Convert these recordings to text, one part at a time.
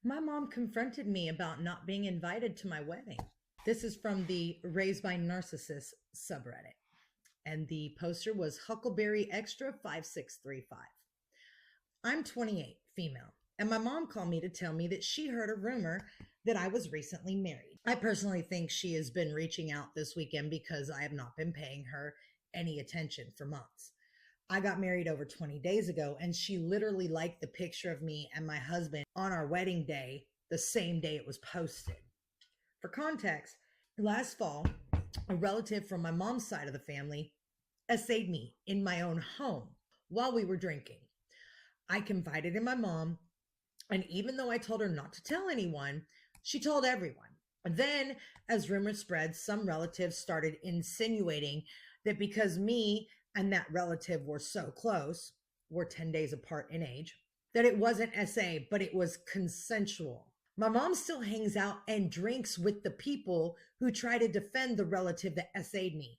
My mom confronted me about not being invited to my wedding. This is from the Raised by Narcissists subreddit. And the poster was Huckleberry Extra 5635. I'm 28, female, and my mom called me to tell me that she heard a rumor that I was recently married. I personally think she has been reaching out this weekend because I have not been paying her any attention for months. I got married over 20 days ago, and she literally liked the picture of me and my husband on our wedding day the same day it was posted. For context, last fall, a relative from my mom's side of the family essayed me in my own home while we were drinking. I confided in my mom, and even though I told her not to tell anyone, she told everyone. Then, as rumors spread, some relatives started insinuating that because me and that relative were so close, we're 10 days apart in age, that it wasn't SA, but it was consensual. My mom still hangs out and drinks with the people who try to defend the relative that SA'd me.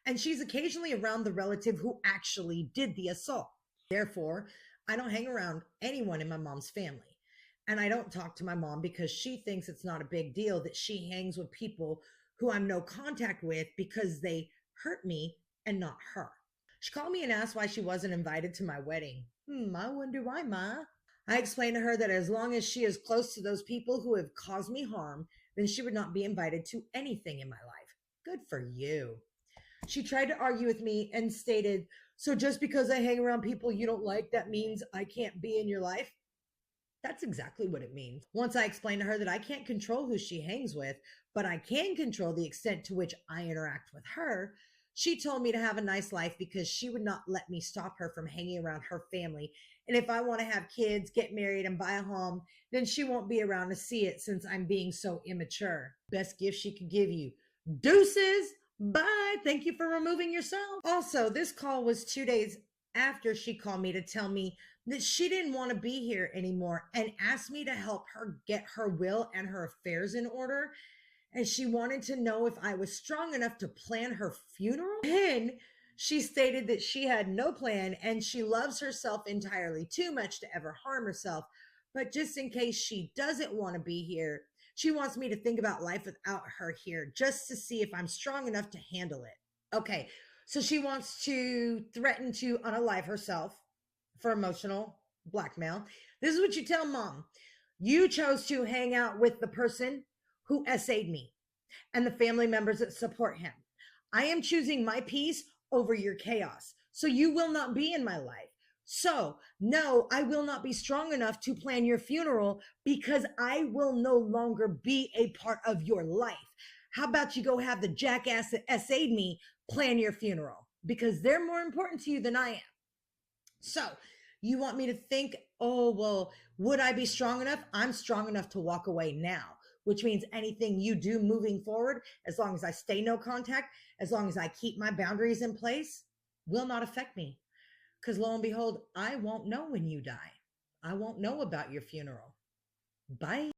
And she's occasionally around the relative who actually did the assault. Therefore, I don't hang around anyone in my mom's family. And I don't talk to my mom because she thinks it's not a big deal that she hangs with people who I'm no contact with because they hurt me and not her. She called me and asked why she wasn't invited to my wedding. I wonder why, Ma. I explained to her that as long as she is close to those people who have caused me harm, then she would not be invited to anything in my life. Good for you. She tried to argue with me and stated, so just because I hang around people you don't like, that means I can't be in your life? That's exactly what it means. Once I explained to her that I can't control who she hangs with, but I can control the extent to which I interact with her, she told me to have a nice life because she would not let me stop her from hanging around her family. And if I want to have kids, get married, and buy a home, then she won't be around to see it since I'm being so immature. Best gift she could give you. Deuces! Bye. Thank you for removing yourself. Also, this call was 2 days after she called me to tell me that she didn't want to be here anymore and asked me to help her get her will and her affairs in order. And she wanted to know if I was strong enough to plan her funeral. Then she stated that she had no plan and she loves herself entirely too much to ever harm herself. But just in case she doesn't want to be here, she wants me to think about life without her here just to see if I'm strong enough to handle it. Okay, so she wants to threaten to unalive herself for emotional blackmail. This is what you tell mom. You chose to hang out with the person who SA'd me and the family members that support him. I am choosing my peace over your chaos. So you will not be in my life. So, no, I will not be strong enough to plan your funeral because I will no longer be a part of your life. How about you go have the jackass that SA'd me plan your funeral? Because they're more important to you than I am. So, you want me to think, oh, well, would I be strong enough? I'm strong enough to walk away now, which means anything you do moving forward, as long as I stay no contact, as long as I keep my boundaries in place, will not affect me. Because lo and behold, I won't know when you die. I won't know about your funeral. Bye.